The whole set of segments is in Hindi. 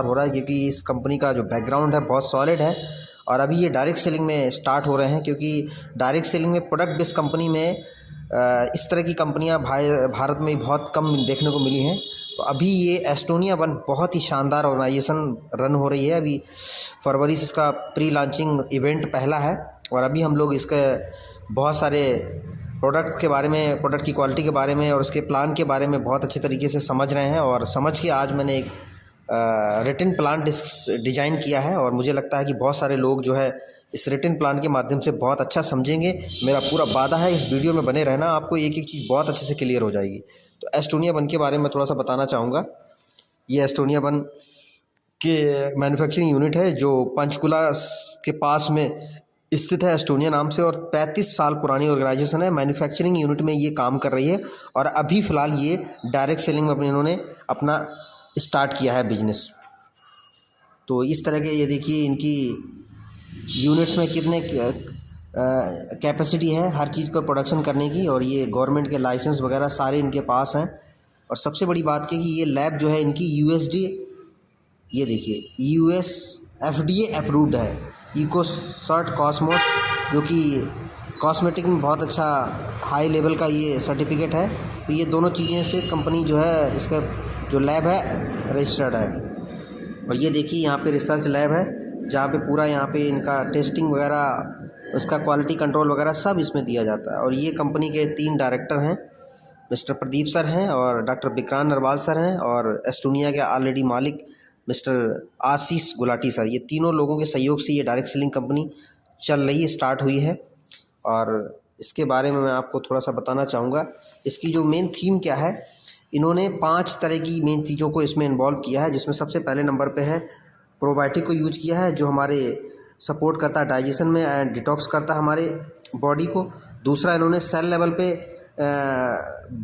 हो रहा है क्योंकि इस कंपनी का जो बैकग्राउंड है बहुत सॉलिड है और अभी ये डायरेक्ट सेलिंग में स्टार्ट हो रहे हैं, क्योंकि डायरेक्ट सेलिंग में प्रोडक्ट बेस्ड कंपनी में इस तरह की कंपनियां भारत में बहुत कम देखने को मिली हैं। तो अभी ये एस्टोनिया वन बहुत ही शानदार ऑर्गेनाइजेशन रन हो रही है। अभी फरवरी से इसका प्री लॉन्चिंग इवेंट पहला है और अभी हम लोग इसके बहुत सारे प्रोडक्ट के बारे में, प्रोडक्ट की क्वालिटी के बारे में और उसके प्लान के बारे में बहुत अच्छे तरीके से समझ रहे हैं। और समझ के आज मैंने एक रिटन प्लान डिज़ाइन किया है और मुझे लगता है कि बहुत सारे लोग जो है इस रिटन प्लान के माध्यम से बहुत अच्छा समझेंगे। मेरा पूरा वादा है इस वीडियो में बने रहना, आपको एक एक चीज़ बहुत अच्छे से क्लियर हो जाएगी। तो एस्टोनिया वन के बारे में थोड़ा सा बताना चाहूँगा। ये एस्टोनिया वन के मैन्युफैक्चरिंग यूनिट है जो पंचकुला के पास में स्थित है, एस्टोनिया नाम से, और 35 साल पुरानी ऑर्गेनाइजेशन है। मैन्युफैक्चरिंग यूनिट में ये काम कर रही है और अभी फ़िलहाल ये डायरेक्ट सेलिंग में इन्होंने अपना स्टार्ट किया है बिजनेस। तो इस तरह के ये देखिए इनकी यूनिट्स में कितने कैपेसिटी है हर चीज़ को प्रोडक्शन करने की, और ये गवर्नमेंट के लाइसेंस वगैरह सारे इनके पास हैं। और सबसे बड़ी बात कि ये लैब जो है इनकी यूएसडी, ये देखिए यूएस FDA अप्रूव्ड है, इकोसर्ट कॉस्मोस, जो कि कॉस्मेटिक में बहुत अच्छा हाई लेवल का ये सर्टिफिकेट है। तो ये दोनों चीज़ें से कंपनी जो है, इसका जो लैब है रजिस्टर्ड है। और ये देखिए यहाँ पे रिसर्च लैब है जहाँ पे पूरा यहाँ पे इनका टेस्टिंग वगैरह, उसका क्वालिटी कंट्रोल वगैरह सब इसमें दिया जाता है। और ये कंपनी के 3 डायरेक्टर हैं, मिस्टर प्रदीप सर हैं और डॉक्टर विक्रांत नरवाल सर हैं, और एस्टोनिया के ऑलरेडी मालिक मिस्टर आशीष गुलाटी सर। ये तीनों लोगों के सहयोग से ये डायरेक्ट सेलिंग कंपनी चल रही है, स्टार्ट हुई है। और इसके बारे में मैं आपको थोड़ा सा बताना चाहूँगा। इसकी जो मेन थीम क्या है, इन्होंने 5 तरह की मेन चीज़ों को इसमें इन्वॉल्व किया है, जिसमें सबसे पहले नंबर पे है प्रोबायोटिक को यूज किया है, जो हमारे सपोर्ट करता है डाइजेशन में एंड डिटॉक्स करता है हमारे बॉडी को। दूसरा, इन्होंने सेल लेवल पे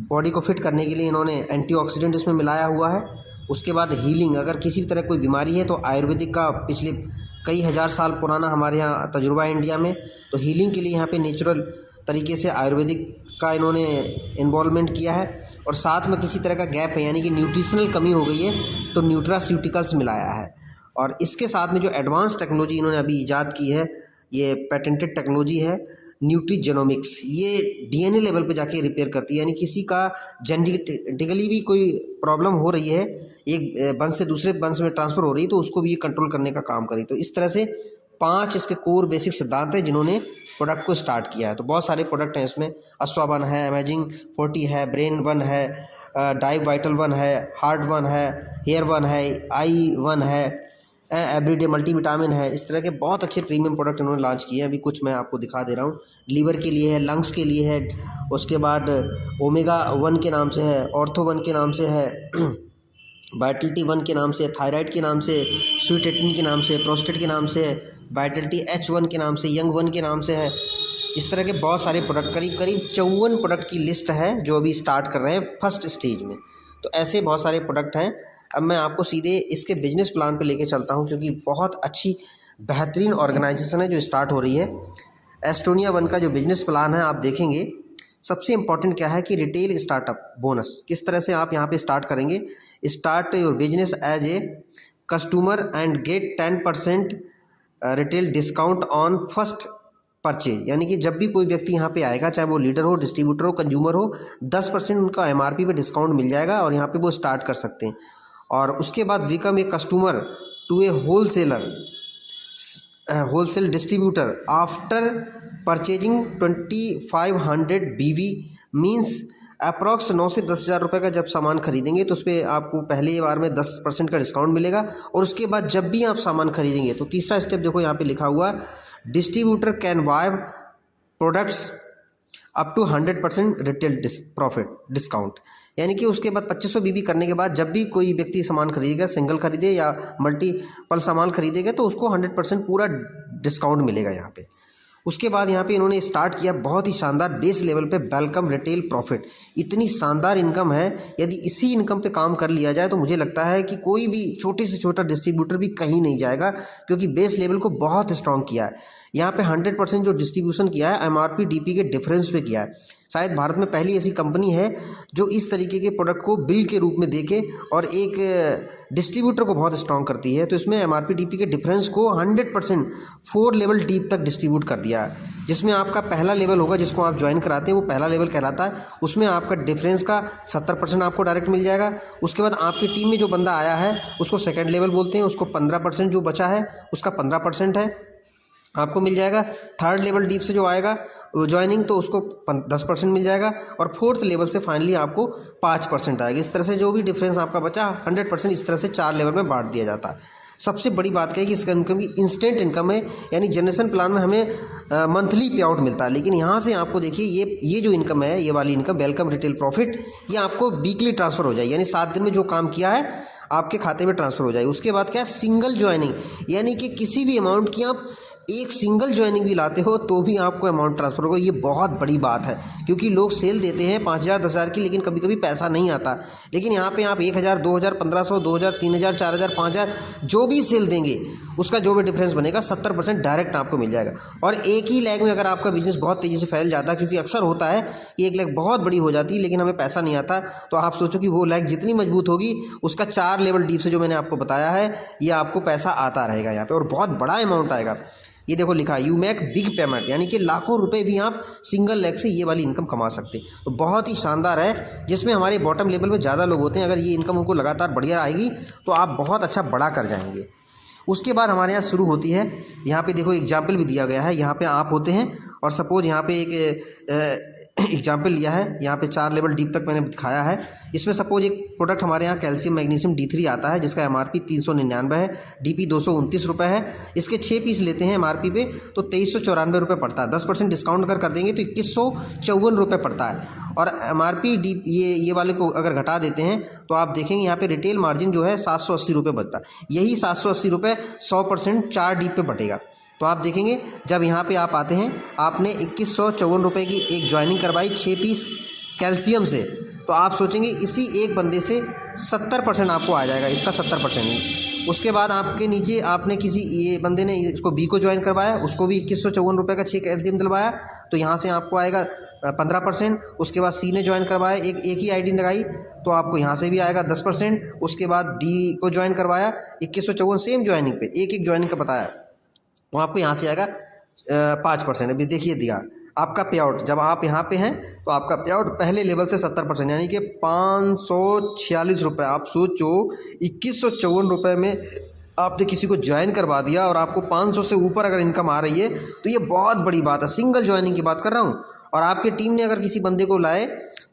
बॉडी को फिट करने के लिए इन्होंने एंटीऑक्सीडेंट इसमें मिलाया हुआ है। उसके बाद हीलिंग, अगर किसी भी तरह कोई बीमारी है तो आयुर्वेदिक का पिछले कई हज़ार साल पुराना हमारे यहाँ तजुर्बा है इंडिया में, तो हीलिंग के लिए यहाँ पे नेचुरल तरीके से आयुर्वेदिक का इन्होंने इन्वॉल्वमेंट किया है। और साथ में किसी तरह का गैप है यानी कि न्यूट्रिशनल कमी हो गई है तो न्यूट्रास्यूटिकल्स मिलाया है। और इसके साथ में जो एडवांस टेक्नोलॉजी इन्होंने अभी ईजाद की है, ये पेटेंटेड टेक्नोलॉजी है न्यूट्रीजेनोमिक्स। ये DNA लेवल पे जाके रिपेयर करती है, यानी किसी का जेनेटिकली भी कोई प्रॉब्लम हो रही है, एक वंश से दूसरे वंश में ट्रांसफ़र हो रही है, तो उसको भी ये कंट्रोल करने का काम करी। तो इस तरह से 5 इसके कोर बेसिक सिद्धांत हैं जिन्होंने प्रोडक्ट को स्टार्ट किया है। तो बहुत सारे प्रोडक्ट हैं इसमें, अश्वा वन है, अमेजिंग 40 है, ब्रेन वन है, डाइव वाइटल वन है, हार्ट वन है, हेयर वन है, आई वन है, एवरीडे मल्टीविटामिन है। इस तरह के बहुत अच्छे प्रीमियम प्रोडक्ट इन्होंने लॉन्च किए हैं। अभी कुछ मैं आपको दिखा दे रहा हूँ। लीवर के लिए है, लंग्स के लिए है, उसके बाद ओमेगा 1 के नाम से है, ऑर्थो 1 के नाम से है, वाइटलिटी 1 के नाम से, थायराइड के नाम से, स्वीट एटिन के नाम से, प्रोस्टेट के नाम से है, वाइटलिटी H1 के नाम से, यंग 1 के नाम से है। इस तरह के बहुत सारे प्रोडक्ट, करीब 54 प्रोडक्ट की लिस्ट है जो अभी स्टार्ट कर रहे हैं फर्स्ट स्टेज में। तो ऐसे बहुत सारे प्रोडक्ट हैं। अब मैं आपको सीधे इसके बिजनेस प्लान पे लेके चलता हूँ, क्योंकि बहुत अच्छी बेहतरीन ऑर्गेनाइजेशन है जो स्टार्ट हो रही है। एस्टोनिया वन का जो बिजनेस प्लान है आप देखेंगे, सबसे इम्पॉर्टेंट क्या है कि रिटेल स्टार्टअप बोनस किस तरह से आप यहाँ पे स्टार्ट करेंगे। Start your business as a customer and get 10% retail discount on first purchase, यानी कि जब भी कोई व्यक्ति यहाँ पे आएगा, चाहे वो लीडर हो, डिस्ट्रीब्यूटर हो, कंज्यूमर हो, 10% उनका MRP पे डिस्काउंट मिल जाएगा और यहाँ पे वो स्टार्ट कर सकते हैं। और उसके बाद become a customer to a wholesale distributor after purchasing 2500 BV, means approx 9 से 10 हज़ार रुपये का जब सामान खरीदेंगे तो उस पर आपको पहले बार में 10% का डिस्काउंट मिलेगा। और उसके बाद जब भी आप सामान खरीदेंगे तो तीसरा स्टेप देखो यहाँ पे लिखा हुआ, distributor can buy products up to 100% retail profit discount, यानी कि उसके बाद 2500 BV करने के बाद जब भी कोई व्यक्ति सामान खरीदेगा, सिंगल खरीदे या मल्टीपल सामान खरीदेगा, तो उसको 100% पूरा डिस्काउंट मिलेगा यहाँ पे। उसके बाद यहाँ पे इन्होंने स्टार्ट किया बहुत ही शानदार बेस लेवल पे वेलकम रिटेल प्रॉफिट। इतनी शानदार इनकम है, यदि इसी इनकम पे काम कर लिया जाए तो मुझे लगता है कि कोई भी छोटे से छोटा डिस्ट्रीब्यूटर भी कहीं नहीं जाएगा, क्योंकि बेस लेवल को बहुत स्ट्रॉन्ग किया है। यहाँ पे 100% जो डिस्ट्रीब्यूशन किया है MRP DP के डिफरेंस पे किया है। शायद भारत में पहली ऐसी कंपनी है जो इस तरीके के प्रोडक्ट को बिल के रूप में देके और एक डिस्ट्रीब्यूटर को बहुत स्ट्रॉन्ग करती है। तो इसमें एमआरपी डीपी के डिफरेंस को 100% 4 लेवल डीप तक डिस्ट्रीब्यूट कर दिया है, जिसमें आपका पहला लेवल होगा जिसको आप ज्वाइन कराते हैं वो पहला लेवल कहलाता है। उसमें आपका डिफरेंस का 70% आपको डायरेक्ट मिल जाएगा। उसके बाद आपकी टीम में जो बंदा आया है उसको सेकेंड लेवल बोलते हैं, उसको 15% जो बचा है उसका 15% है आपको मिल जाएगा। थर्ड लेवल डीप से जो आएगा ज्वाइनिंग तो उसको 10% मिल जाएगा और फोर्थ लेवल से फाइनली आपको 5% आएगा। इस तरह से जो भी डिफरेंस आपका बचा 100% इस तरह से 4 लेवल में बांट दिया जाता है। सबसे बड़ी बात क्या है कि इसका इनकम की इंस्टेंट इनकम है, यानी जनरेशन प्लान में हमें मंथली पे आउट मिलता है, लेकिन यहाँ से आपको देखिए ये जो इनकम है, ये वाली इनकम वेलकम रिटेल प्रॉफिट, ये आपको वीकली ट्रांसफ़र हो जाए, यानी 7 दिन में जो काम किया है आपके खाते में ट्रांसफ़र हो जाए। उसके बाद क्या है, सिंगल ज्वाइनिंग, यानी कि किसी भी अमाउंट की आप एक सिंगल ज्वाइनिंग भी लाते हो तो भी आपको अमाउंट ट्रांसफ़र होगा। ये बहुत बड़ी बात है, क्योंकि लोग सेल देते हैं 5,000 10,000 की, लेकिन कभी कभी पैसा नहीं आता। लेकिन यहाँ पे आप 1,000 2,000 1,500 2,000 3,000 4,000 5,000 जो भी सेल देंगे उसका जो भी डिफरेंस बनेगा 70% डायरेक्ट आपको मिल जाएगा। और एक ही लैग में अगर आपका बिजनेस बहुत तेज़ी से फैल जाता है, क्योंकि अक्सर होता है कि एक लैग बहुत बड़ी हो जाती है लेकिन हमें पैसा नहीं आता, तो आप सोचो कि वो लैग जितनी मजबूत होगी उसका 4 लेवल डीप से जो मैंने आपको बताया है ये आपको पैसा आता रहेगा यहाँ पे, और बहुत बड़ा अमाउंट आएगा। ये देखो लिखा है यू मेक बिग पेमेंट, यानी कि लाखों रुपए भी आप सिंगल लेग से ये वाली इनकम कमा सकते हैं। तो बहुत ही शानदार है, जिसमें हमारे बॉटम लेवल में ज़्यादा लोग होते हैं। अगर ये इनकम उनको लगातार बढ़िया आएगी तो आप बहुत अच्छा बड़ा कर जाएंगे। उसके बाद हमारे यहाँ शुरू होती है, यहाँ पे देखो एग्जाम्पल भी दिया गया है। यहाँ पे आप होते हैं और सपोज यहाँ पे एक एग्जाम्पल लिया है, यहाँ पे 4 लेवल डीप तक मैंने दिखाया है। इसमें सपोज एक प्रोडक्ट हमारे यहाँ कैल्शियम मैग्नीशियम D3 आता है, जिसका एमआरपी 399 है, डीपी 229 रुपये है। इसके 6 पीस लेते हैं एमआरपी पे तो 2394 रुपये पड़ता है। 10% डिस्काउंट कर देंगे तो 2154 रुपये पड़ता है। और एमआरपी डी ये वाले को अगर घटा देते हैं तो आप देखेंगे यहाँ पे रिटेल मार्जिन जो है 780 रुपये बचता है। यही 780 रुपये 100% 4 डीप पे बटेगा। तो आप देखेंगे जब यहाँ पे आप आते हैं, आपने 2154 रुपये की एक ज्वाइनिंग करवाई 6 पीस कैल्शियम से, तो आप सोचेंगे इसी एक बंदे से 70% आपको आ जाएगा, इसका 70% ही। उसके बाद आपके नीचे आपने किसी ये बंदे ने इसको बी को ज्वाइन करवाया, उसको भी 2154 रुपये का 6 कैल्शियम दिलवाया, तो यहाँ से आपको आएगा 15%। उसके बाद सी ने ज्वाइन करवाया, एक ही आईडी लगाई तो आपको यहाँ से भी आएगा 10%। उसके बाद डी को ज्वाइन करवाया 2154 सेम ज्वाइनिंग पे, एक ज्वाइनिंग का बताया, तो आपको यहाँ से आएगा 5%। अभी देखिए दिया आपका पे आउट, जब आप यहाँ पे हैं तो आपका पे आउट पहले लेवल से 70%, यानी कि 546 रुपये। आप सोचो 2154 रुपये में आपने किसी को ज्वाइन करवा दिया और आपको 500 से ऊपर अगर इनकम आ रही है तो ये बहुत बड़ी बात है। सिंगल ज्वाइनिंग की बात कर रहा हूँ। और आपकी टीम ने अगर किसी बंदे को लाए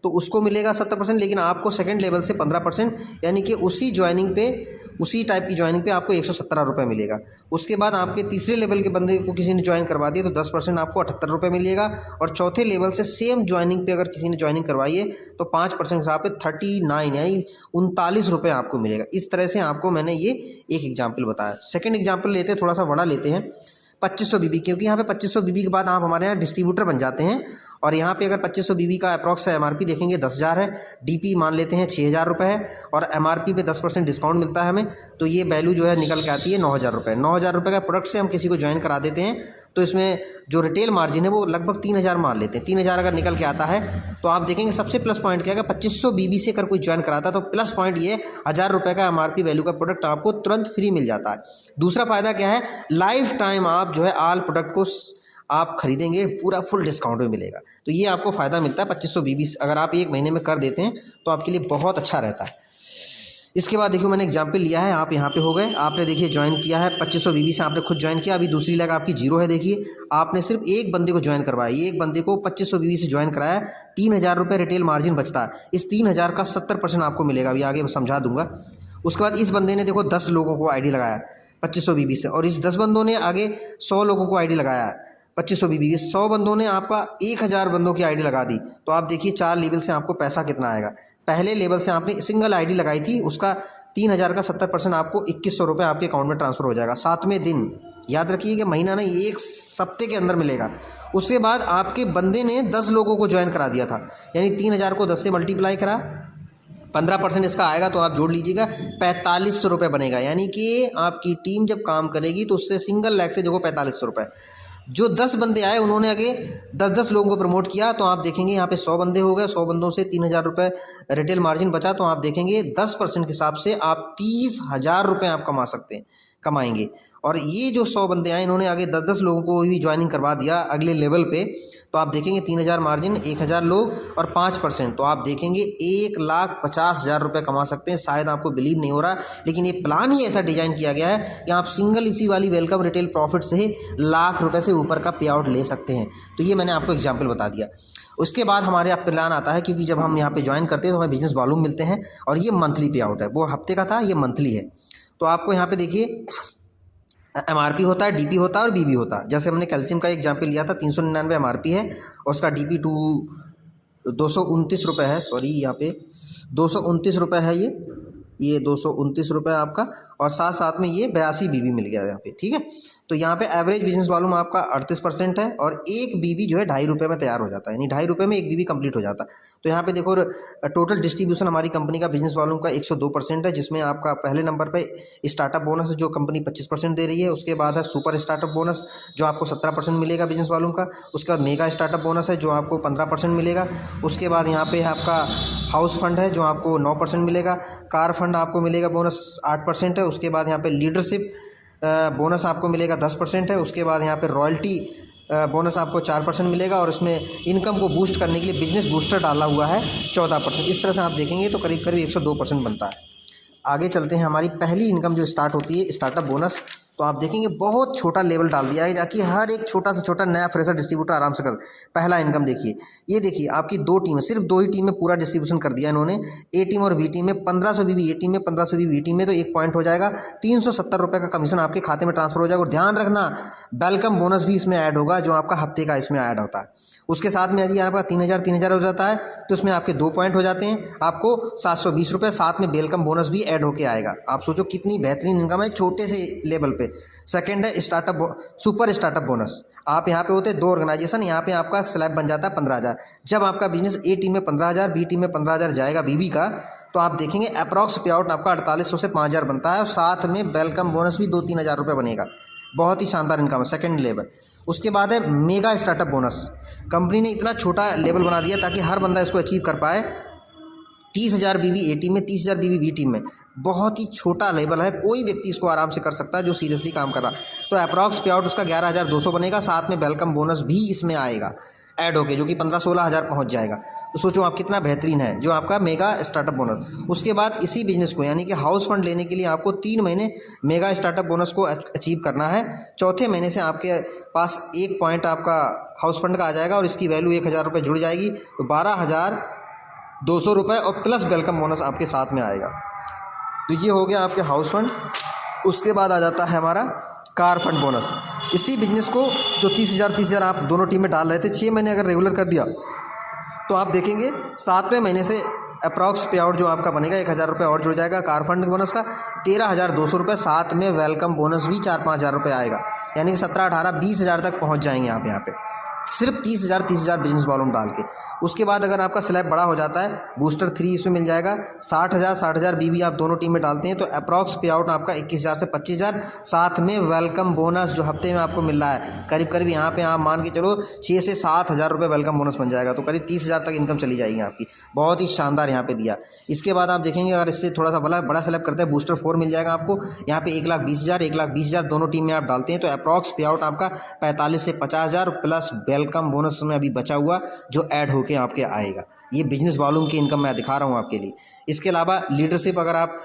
तो उसको मिलेगा 70%, लेकिन आपको सेकेंड लेवल से 15%, यानी कि उसी ज्वाइनिंग पे उसी टाइप की ज्वाइनिंग पे आपको 117 रुपये मिलेगा। उसके बाद आपके तीसरे लेवल के बंदे को किसी ने ज्वाइन करवा दिया तो 10% आपको 78 रुपये मिलेगा। और चौथे लेवल से सेम ज्वाइनिंग पे अगर किसी ने ज्वाइनिंग करवाई है तो 5% से आप 39 यानी 39 रुपये आपको मिलेगा। इस तरह से आपको मैंने ये एक एग्जाम्पल बताया। सेकेंड एग्जाम्पल लेते हैं, थोड़ा सा बड़ा लेते हैं, 2500 बीबी, क्योंकि यहाँ पे 2500 बीबी के बाद आप हमारे यहाँ डिस्ट्रीब्यूटर बन जाते हैं। और यहाँ पे अगर 2500 बीबी का अप्रॉक्स एमआरपी देखेंगे 10,000 है, डीपी मान लेते हैं 6,000 रुपये है, और एमआरपी पे 10% डिस्काउंट मिलता है हमें, तो ये वैल्यू जो है निकल के आती है 9,000 रुपये। 9,000 रुपये का प्रोडक्ट से हम किसी को ज्वाइन करा देते हैं तो इसमें जो रिटेल मार्जिन है वो लगभग 3,000 मान लेते हैं। 3,000 अगर निकल के आता है तो आप देखेंगे सबसे प्लस पॉइंट क्या है, 2500 बीबी से अगर कोई ज्वाइन कराता है तो प्लस पॉइंट ये 1,000 रुपये का एमआरपी वैल्यू का प्रोडक्ट आपको तुरंत फ्री मिल जाता है। दूसरा फ़ायदा क्या है, लाइफ टाइम आप जो है आल प्रोडक्ट को आप खरीदेंगे पूरा फुल डिस्काउंट में मिलेगा। तो ये आपको फ़ायदा मिलता है 2500 बीबी अगर आप 1 महीने में कर देते हैं तो आपके लिए बहुत अच्छा रहता है। इसके बाद देखिए मैंने एग्जाम्पल लिया है, आप यहाँ पे हो गए, आपने देखिए ज्वाइन किया है 2500 बीबी से, आपने खुद ज्वाइन किया। अभी दूसरी लेग आपकी 0 है। देखिए आपने सिर्फ एक बंदे को ज्वाइन करवाया, एक बंदे को 2500 बीबी से ज्वाइन कराया, 3,000 रुपये रिटेल मार्जिन बचता है। इस 3,000 का 70% आपको मिलेगा, अभी आगे समझा दूंगा। उसके बाद इस बंदे ने देखो 10 लोगों को आईडी लगाया 2500 बीबी से, और इस 10 बंदों ने आगे 100 लोगों को आईडी लगाया 2500 बीबी के। 100 बंदों ने आपका 1,000 बंदों की आईडी लगा दी। तो आप देखिए 4 लेवल से आपको पैसा कितना आएगा। पहले लेवल से आपने सिंगल आईडी लगाई थी, उसका 3,000 का 70% आपको 2100 रुपये आपके अकाउंट में ट्रांसफ़र हो जाएगा 7वें दिन। याद रखिए कि महीना नहीं, 1 सप्ते के अंदर मिलेगा। उसके बाद आपके बंदे ने 10 लोगों को ज्वाइन करा दिया था, यानी 3,000 को 10 से मल्टीप्लाई करा, 15% इसका आएगा तो आप जोड़ लीजिएगा 4500 रुपये बनेगा। यानी कि आपकी टीम जब काम करेगी तो उससे सिंगल लेग से देखो 4500 रुपये। जो 10 बंदे आए उन्होंने आगे 10-10 लोगों को प्रमोट किया, तो आप देखेंगे यहाँ पे 100 बंदे हो गए, 100 बंदों से 3,000 रुपये रिटेल मार्जिन बचा, तो आप देखेंगे 10% के हिसाब से आप 30,000 रुपये आप कमाएंगे। और ये जो 100 बंदे आए इन्होंने आगे 10-10 लोगों को भी ज्वाइनिंग करवा दिया अगले लेवल पे, तो आप देखेंगे 3,000 मार्जिन, 1,000 लोग और 5%, तो आप देखेंगे 1,50,000 रुपये कमा सकते हैं। शायद आपको बिलीव नहीं हो रहा, लेकिन ये प्लान ही ऐसा डिजाइन किया गया है कि आप सिंगल इसी वाली वेलकम रिटेल प्रॉफिट से लाख रुपये से ऊपर का पे आउट ले सकते हैं। तो ये मैंने आपको एग्जाम्पल बता दिया। उसके बाद हमारे आप प्लान आता है, क्योंकि जब हम यहाँ पे ज्वाइन करते हैं तो हमें बिजनेस वॉल्यूम मिलते हैं, और ये मंथली पे आउट है, वो हफ्ते का था, ये मंथली है। तो आपको यहाँ पे देखिए MRP होता है, DP होता है और BB होता है। जैसे हमने कैल्शियम का एग्जाम्पल लिया था, 399 MRP है और उसका DP 229 रुपये है, सॉरी यहाँ पे 229 रुपये है, ये 229 रुपये आपका, और साथ साथ में ये 82 BB मिल गया यहाँ पे, ठीक है। तो यहाँ पे एवरेज बिजनेस वॉल्यूम आपका 38% है, और एक BB जो है 2.5 रुपये में तैयार हो जाता है, यानी 2.5 रुपये में एक BB कंप्लीट हो जाता है। तो यहाँ पे देखो टोटल डिस्ट्रीब्यूशन हमारी कंपनी का बिजनेस वॉल्यूम का 102% है, जिसमें आपका पहले नंबर पे स्टार्टअप बोनस जो कंपनी 25% दे रही है, उसके बाद है सुपर स्टार्टअप बोनस जो आपको 17% मिलेगा बिजनेस वॉल्यूम का, उसके बाद मेगा स्टार्टअप बोनस है जो आपको 15% मिलेगा, उसके बाद यहाँ पे आपका हाउस फंड है जो आपको 9% मिलेगा, कार फंड आपको मिलेगा बोनस 8% है, उसके बाद यहाँ पे लीडरशिप बोनस आपको मिलेगा 10% है, उसके बाद यहाँ पे रॉयल्टी बोनस आपको 4% मिलेगा, और उसमें इनकम को बूस्ट करने के लिए बिजनेस बूस्टर डाला हुआ है 14%। इस तरह से आप देखेंगे तो करीब करीब 102% बनता है। आगे चलते हैं, हमारी पहली इनकम जो स्टार्ट होती है स्टार्टअप बोनस, तो आप देखेंगे बहुत छोटा लेवल डाल दिया है ताकि हर एक छोटा से छोटा नया फ्रेशर डिस्ट्रीब्यूटर आराम से कर। पहला इनकम देखिए, ये देखिए आपकी 2 टीमें, सिर्फ 2 ही टीम में पूरा डिस्ट्रीब्यूशन कर दिया इन्होंने, ए टीम और बी टीम में 1500 BB ए टीम में, 1500 BB बी टीम में, तो 1 पॉइंट हो जाएगा, 370 रुपये का कमीशन आपके खाते में ट्रांसफर हो जाएगा। और ध्यान रखना वेलकम बोनस भी इसमें ऐड होगा जो आपका हफ्ते का इसमें ऐड होता है। उसके साथ में यदि आपका 3,000 हो जाता है तो उसमें आपके 2 पॉइंट हो जाते हैं, आपको 720 रुपये, साथ में वेलकम बोनस भी ऐड होके आएगा। आप सोचो कितनी बेहतरीन इनकम है छोटे से लेवल पे। सेकंड है सुपर स्टार्टअप बोनस। आप यहाँ पे होते हैं 2 ऑर्गेनाइजेशन, यहाँ पे आपका स्लैब बन जाता है 15,000। जब आपका बिजनेस ए टीम में 15,000, बी टीम में 15,000 जाएगा BB का, तो आप देखेंगे अप्रॉक्स पे आउट आपका 4800 से 5,000 बनता है, और साथ में वेलकम बोनस भी 2-3 हज़ार रुपये बनेगा। बहुत ही शानदार इनकम है, सेकंड लेवल। उसके बाद है मेगा स्टार्टअप बोनस। कंपनी ने इतना छोटा लेवल बना दिया ताकि हर बंदा इसको अचीव कर पाए। 30,000 BB ए टीम में, 30,000 BB बी टीम में, बहुत ही छोटा लेवल है, कोई व्यक्ति इसको आराम से कर सकता है जो सीरियसली काम कर रहा है। तो अप्रॉक्स पे आउट उसका 11,200 बनेगा, साथ में वेलकम बोनस भी इसमें आएगा ऐड होके, जो कि 15-16 हज़ार पहुँच जाएगा। तो सोचो आप कितना बेहतरीन है जो आपका मेगा स्टार्टअप बोनस। उसके बाद इसी बिजनेस को यानी कि हाउस फंड लेने के लिए आपको 3 महीने मेगा स्टार्टअप बोनस को अचीव करना है। चौथे महीने से आपके पास 1 पॉइंट आपका हाउस फंड का आ जाएगा, और इसकी वैल्यू 1,000 रुपये जुड़ जाएगी, तो 12,200 रुपये और प्लस वेलकम बोनस आपके साथ में आएगा। तो ये हो गया आपके हाउस फंड। उसके बाद आ जाता है हमारा कार फंड बोनस। इसी बिजनेस को जो 30,000 आप दोनों टीम में डाल रहे थे, 6 महीने अगर रेगुलर कर दिया तो आप देखेंगे 7वें महीने से अप्रॉक्स पे आउट जो आपका बनेगा 1,000 रुपये और जुड़ जाएगा कार फंड बोनस का, 13,200 रुपये, साथ में वेलकम बोनस भी 4-5 हज़ार रुपये आएगा, यानी कि 17, 18, 20 हज़ार तक पहुँच जाएंगे आप यहाँ पे सिर्फ 30,000 बिजनेस वॉल्यूम डाल के। उसके बाद अगर आपका स्लैब बड़ा हो जाता है, बूस्टर 3 इसमें मिल जाएगा, 60,000 BB आप दोनों टीम में डालते हैं तो अप्रॉक्स पे आउट आपका 21,000 से 25,000, साथ में वेलकम बोनस जो हफ्ते में आपको मिल रहा है करीब करीब यहाँ पे आप मान के चलो 6 से 7 हज़ार रुपये वेलकम बोनस बन जाएगा, तो करीब 30,000 तक इनकम चली जाएगी आपकी। बहुत ही शानदार यहाँ पे दिया। इसके बाद आप देखेंगे अगर इससे थोड़ा सा बड़ा स्लैब करते हैं, बूस्टर 4 मिल जाएगा आपको, यहाँ पे 1,20,000 दोनों टीम में आप डालते हैं तो अप्रॉक्स पे आउट आपका 45 से 50,000 प्लस वेलकम बोनस में अभी बचा हुआ जो ऐड होके आपके आएगा। ये बिजनेस वॉल्यूम की इनकम मैं दिखा रहा हूँ आपके लिए। इसके अलावा लीडरशिप अगर आप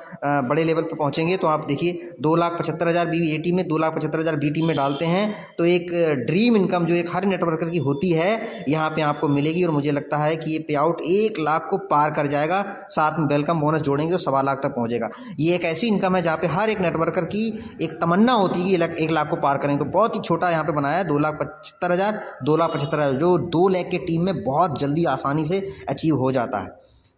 बड़े लेवल पे पहुँचेंगे तो आप देखिए 2,75,000 BB ए टीम में, 2,75,000 बी टीम में डालते हैं तो एक ड्रीम इनकम जो एक हर नेटवर्कर की होती है यहाँ पे आपको मिलेगी, और मुझे लगता है कि ये पे आउट 1 लाख को पार कर जाएगा। साथ में वेलकम बोनस जोड़ेंगे तो 1.25 लाख तक पहुँचेगा। ये एक ऐसी इनकम है जहाँ पे हर एक नेटवर्कर की एक तमन्ना होती है कि 1 लाख को पार करेंगे। तो बहुत ही छोटा यहाँ पे बनाया है 2,75,000 जो 2 लाख की टीम में बहुत जल्दी आसानी से अचीव हो जाता है।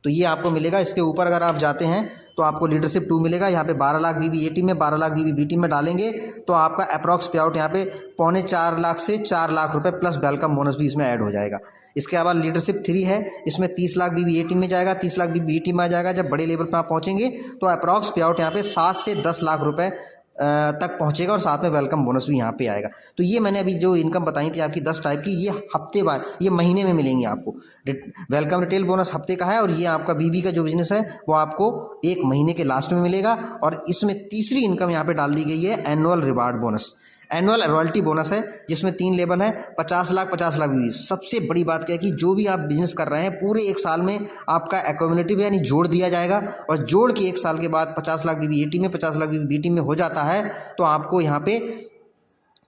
तो ये आपको मिलेगा। इसके ऊपर अगर आप जाते हैं तो आपको लीडरशिप 2 मिलेगा, यहाँ पे 12 लाख BB ए टीम में, 12 लाख BB बी टीम में डालेंगे तो आपका अप्रॉक्स पे आउट यहाँ पे 3.25 लाख से 4 लाख रुपए प्लस वेलकम बोनस भी इसमें ऐड हो जाएगा। इसके अलावा लीडरशिप 3 है, इसमें 30 लाख BB ए टीम में जाएगा, 30 लाख BB बी टीम में आ जाएगा। जब बड़े लेवल पर आप पहुँचेंगे तो अप्रॉक्स पे आउट यहाँ पे 7 से 10 लाख रुपये तक पहुंचेगा और साथ में वेलकम बोनस भी यहाँ पे आएगा। तो ये मैंने अभी जो इनकम बताई थी आपकी 10 टाइप की, ये हफ्ते बाद, ये महीने में मिलेंगी आपको। वेलकम रिटेल बोनस हफ्ते का है और ये आपका बीबी का जो बिजनेस है वो आपको एक महीने के लास्ट में मिलेगा। और इसमें तीसरी इनकम यहाँ पे डाल दी गई है annual reward bonus, annual royalty bonus है, जिसमें 3 लेवल है, 50 लाख 50 लाख भी। सबसे बड़ी बात क्या है कि जो भी आप बिजनेस कर रहे हैं पूरे 1 साल में आपका एक्यूमुलेटिव यानी जोड़ दिया जाएगा, और जोड़ के 1 साल के बाद 50 लाख बीबी ए टीम में, 50 लाख बीबी बी टीम में हो जाता है, तो आपको यहाँ पे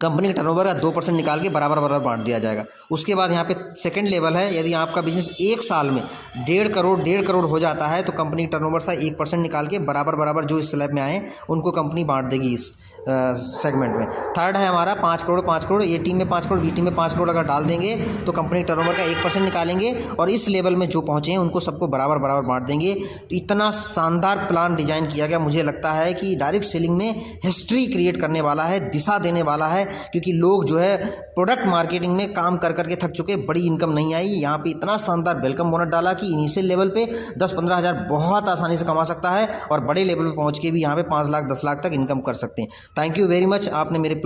कंपनी के टर्नओवर का 2% निकाल के बराबर बराबर बांट दिया जाएगा। उसके बाद यहाँ पे सेकंड लेवल है, यदि आपका बिजनेस 1 साल में 1.5 करोड़ हो जाता है तो कंपनी के टर्नओवर से 1% निकाल के बराबर बराबर जो इस स्लैब में आए उनको कंपनी बांट देगी इस सेगमेंट में। थर्ड है हमारा 5 करोड़, ए टीम में 5 करोड़, बी टीम में 5 करोड़ अगर डाल देंगे तो कंपनी टर्नओवर का 1% निकालेंगे और इस लेवल में जो पहुँचे हैं उनको सबको बराबर बराबर बांट देंगे। तो इतना शानदार प्लान डिजाइन किया गया, मुझे लगता है कि डायरेक्ट सेलिंग में हिस्ट्री क्रिएट करने वाला है, दिशा देने वाला है, क्योंकि लोग जो है प्रोडक्ट मार्केटिंग में काम कर करके थक चुके, बड़ी इनकम नहीं आई। यहाँ पे इतना शानदार वेलकम बोनस डाला कि इनिशियल लेवल पे 10-15 हज़ार बहुत आसानी से कमा सकता है और बड़े लेवल पे पहुँच के भी यहाँ पे 5 लाख 10 लाख तक इनकम कर सकते हैं। थैंक यू वेरी मच, आपने मेरे